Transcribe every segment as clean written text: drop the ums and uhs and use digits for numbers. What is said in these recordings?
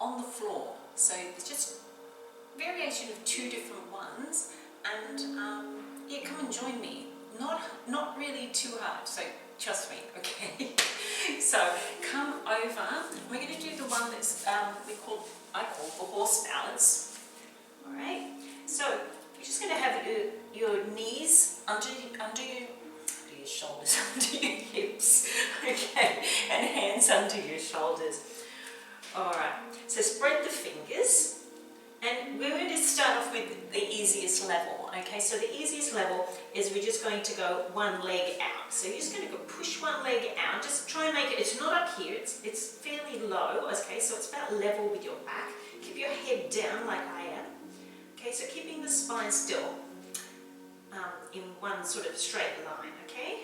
on the floor. So it's just variation of 2 different ones, and yeah, come and join me. Not really too hard, so trust me, okay? So come over. We're going to do the one that's I call the horse balance. All right. So you're just going to have your knees under your shoulders, under your hips, okay, and hands under your shoulders. All right. So spread the fingers. And we're going to start off with the easiest level, okay? So the easiest level is we're just going to go one leg out. So you're just going to go push one leg out. Just try and make it, it's not up here, it's fairly low, okay? So it's about level with your back. Keep your head down like I am. Okay, so keeping the spine still in one sort of straight line, okay?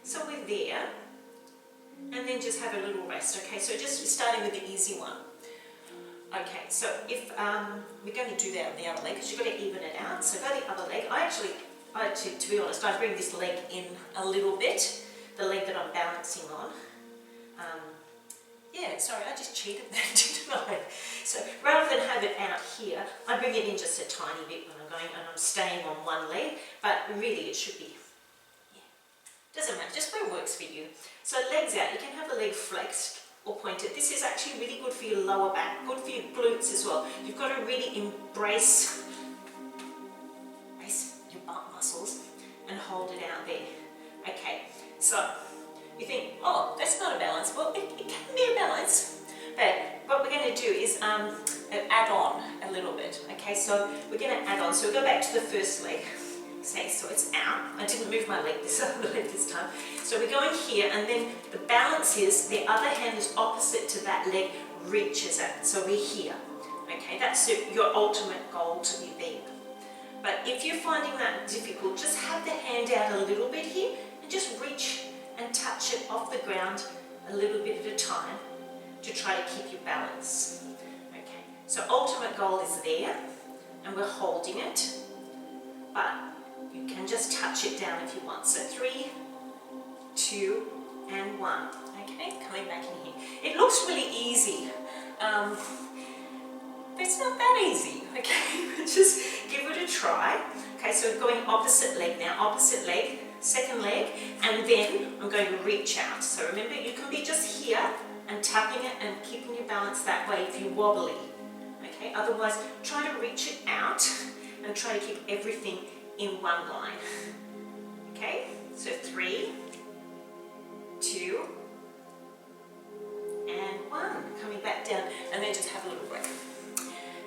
So we're there. And then just have a little rest, okay? So just starting with the easy one. Okay, so if we're going to do that on the other leg, because you've got to even it out. So go the other leg. To be honest, I bring this leg in a little bit, the leg that I'm balancing on. Yeah, sorry, I just cheated there, didn't I? So rather than have it out here, I bring it in just a tiny bit when I'm going, and I'm staying on one leg, but really it should be, yeah, doesn't matter, just where it works for you. So legs out, you can have the leg flexed or pointed. This is actually really good for your lower back, good for your glutes as well. You've got to really embrace your butt muscles and hold it out there. Okay, so you think, oh, that's not a balance. Well, it can be a balance, but what we're going to do is add on a little bit. Okay, so we're going to add on. So we'll go back to the first leg. Okay, so it's out. I didn't move my leg this time. So we're going here, and then the balance is the other hand is opposite to that leg, reaches out. So we're here. Okay, that's your ultimate goal, to be there. But if you're finding that difficult, just have the hand out a little bit here and just reach and touch it off the ground a little bit at a time to try to keep your balance. Okay, so ultimate goal is there, and we're holding it, but you can just touch it down if you want. So 3, 2, and 1. Okay, coming back in here. It looks really easy, but it's not that easy. Okay, just give it a try. Okay, so going opposite leg now. Opposite leg, second leg, and then I'm going to reach out. So remember, you can be just here and tapping it and keeping your balance that way if you're wobbly. Okay, otherwise try to reach it out and try to keep everything in one line. Okay, so 3, 2, and 1. Coming back down, and then just have a little break.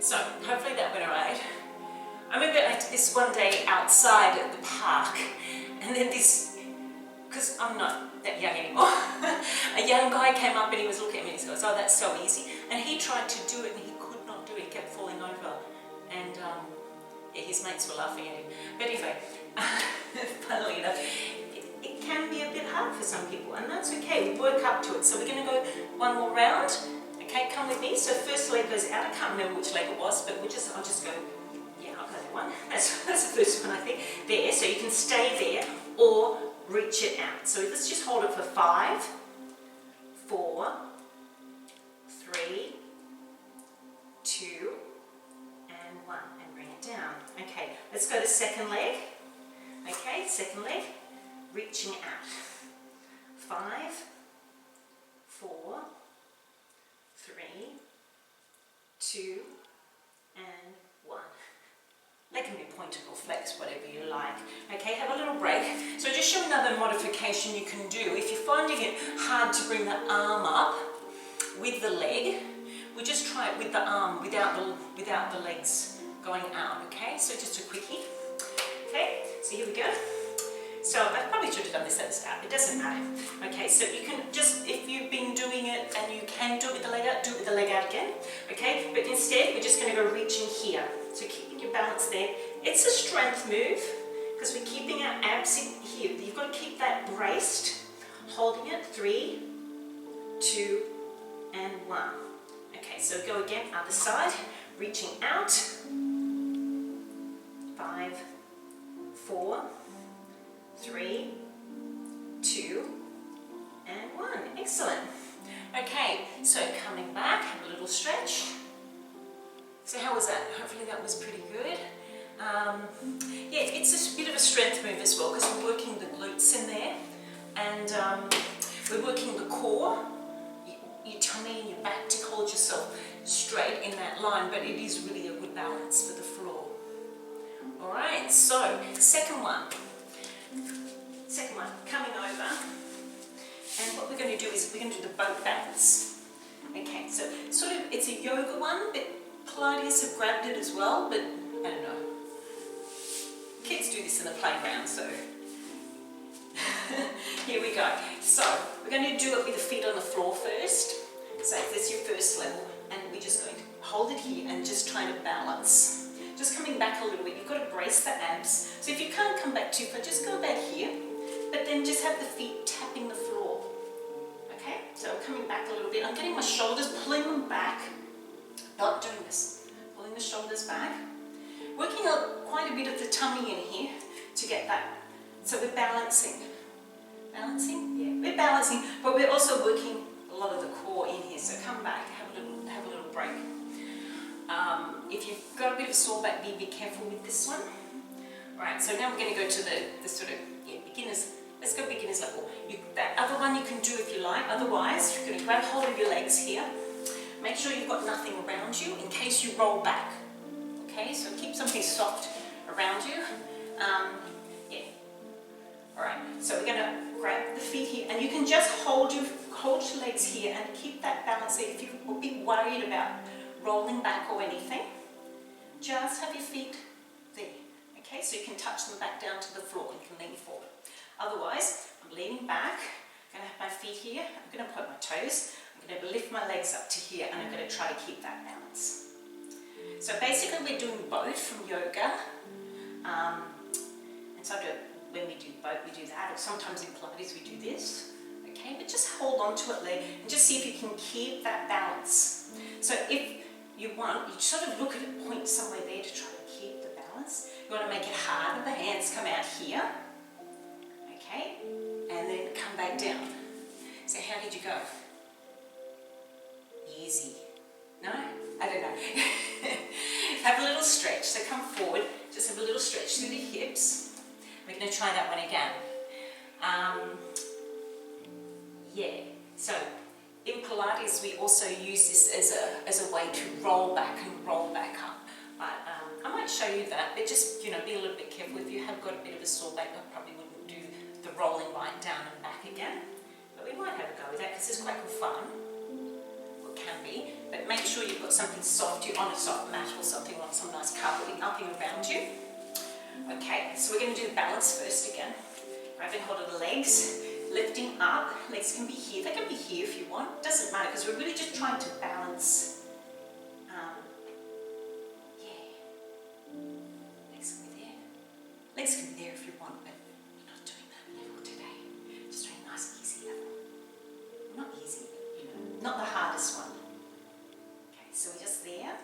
So hopefully that went alright. I remember this one day outside at the park, and then this, because I'm not that young anymore, a young guy came up and he was looking at me and he goes, oh, that's so easy. And he tried to do it and he could not do it, he kept falling over. And yeah, his mates were laughing at him. But anyway, funnily enough, it can be a bit hard for some people, and that's okay. We work up to it. So we're going to go one more round. Okay, come with me. So first leg goes out. I can't remember which leg it was, but I'll just go. Yeah, I'll go that one. That's the first one, I think. There, so you can stay there or reach it out. So let's just hold it for 5, 4, 3, 2, and 1, and bring it down. Okay, let's go to second leg. Okay, second leg, reaching out. 5, 4, 3, 2, and 1. They can be pointed or flexed, whatever you like. Okay, have a little break. So just show another modification you can do. If you're finding it hard to bring the arm up with the leg, we just try it with the arm without the legs going out. Okay, so just a quickie. Okay, so here we go. So I probably should have done this at the start. It doesn't matter. Okay, so you can just, if you've been doing it and you can do it with the leg out, do it with the leg out again. Okay, but instead we're just going to go reaching here. So keeping your balance there. It's a strength move because we're keeping our abs in here. You've got to keep that braced, holding it. 3, 2, and 1. Okay, so go again, other side, reaching out. 5, 4, 3, 2, and 1. Excellent. Okay, so coming back, have a little stretch. how was that? Hopefully that was pretty good. Yeah, it's a bit of a strength move as well because we're working the glutes in there, and we're working the core, your tummy and your back to hold yourself straight in that line, but it is really a good balance for the floor. Alright, so second one, coming over, and what we're going to do is we're going to do the boat balance. Okay, so sort of it's a yoga one, but Pilates have grabbed it as well, but I don't know. Kids do this in the playground, so here we go. So we're going to do it with the feet on the floor first. So that's your first level, and we're just going to hold it here and just try to balance. Just coming back a little bit. You've got to brace the abs. So if you can't come back too far, just go back here, but then just have the feet tapping the floor. Okay, so I'm coming back a little bit. I'm getting my shoulders, pulling them back. Not doing this. Pulling the shoulders back. Working out quite a bit of the tummy in here to get that. So we're balancing. Balancing? Yeah, we're balancing, but we're also working a lot of the core in here. So come back, have a little break. If you've got a bit of a sore back, be careful with this one. Alright, so now we're going to go to the sort of beginners. Let's go beginners level. That other one you can do if you like. Otherwise, you're going to grab hold of your legs here. Make sure you've got nothing around you in case you roll back. Okay, so keep something soft around you. Yeah. Alright, so we're going to grab the feet here, and you can just hold your legs here and keep that balance there. If you're a bit worried about rolling back or anything, just have your feet there. Okay, so you can touch them back down to the floor. You can lean forward. Otherwise, I'm leaning back. I'm going to have my feet here. I'm going to point my toes. I'm going to lift my legs up to here, and I'm going to try to keep that balance. So basically we're doing both from yoga, and so when we do both we do that, or sometimes in Pilates we do this, okay, but just hold on to it there and just see if you can keep that balance. So if you want, you sort of look at it, point somewhere there to try to keep the balance. You want to make it harder, the hands come out here, okay, and then come back down. So how did you go? Easy. No? I don't know. Have a little stretch. So come forward. Just have a little stretch through the hips. We're going to try that one again. Yeah. So in Pilates, we also use this as a way to roll back and roll back up. But I might show you that. But just be a little bit careful. If you have got a bit of a sore back, I probably wouldn't do the rolling right down and back again. But we might have a go with that because it's quite good fun. Can be, but make sure you've got something soft, you're on a soft mat or something, on some nice carpeting upping around you. Okay, so we're going to do the balance first again. Grabbing hold of the legs, lifting up. Legs can be here, they can be here if you want, doesn't matter because we're really just trying to balance. Legs can be there. Legs can be there if you want, but we're not doing that level today. Just doing a nice easy level. Not easy, but not the hardest one. Okay, so we're just there,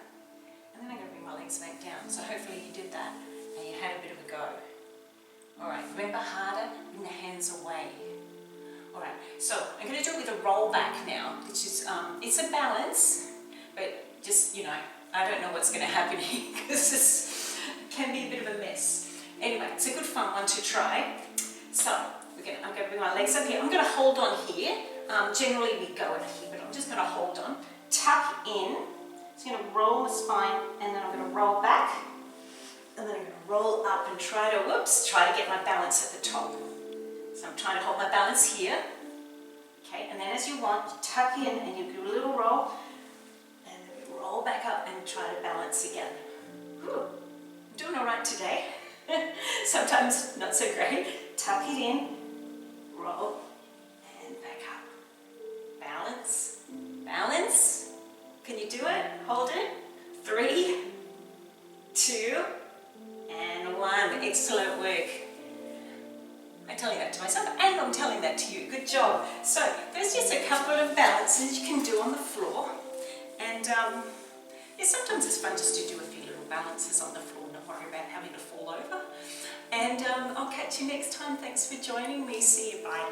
and then I'm going to bring my legs back down. So hopefully you did that and you had a bit of a go. Alright, remember harder, bring the hands away. Alright, so I'm going to do it with a roll back now, which is, it's a balance, but just, I don't know what's going to happen here because this can be a bit of a mess. Anyway, it's a good fun one to try. So, I'm going to bring my legs up here. I'm going to hold on here. Generally we go in here, but I'm just going to hold on. Tuck in. Just going to roll the spine, and then I'm going to roll back. And then I'm going to roll up and try to get my balance at the top. So I'm trying to hold my balance here. Okay, and then as you want, you tuck in and you do a little roll. And then we roll back up and try to balance again. Whew. I'm doing all right today. Sometimes not so great. Tuck it in, roll, and back up. Balance, balance. Can you do it? Hold it. 3, 2, and 1. Excellent work. I'm telling that to myself and I'm telling that to you. Good job. So there's just a couple of balances you can do on the floor. And yeah, sometimes it's fun just to do a few little balances on the floor, not worry about having to fall over. And I'll catch you next time. Thanks for joining me. See you. Bye.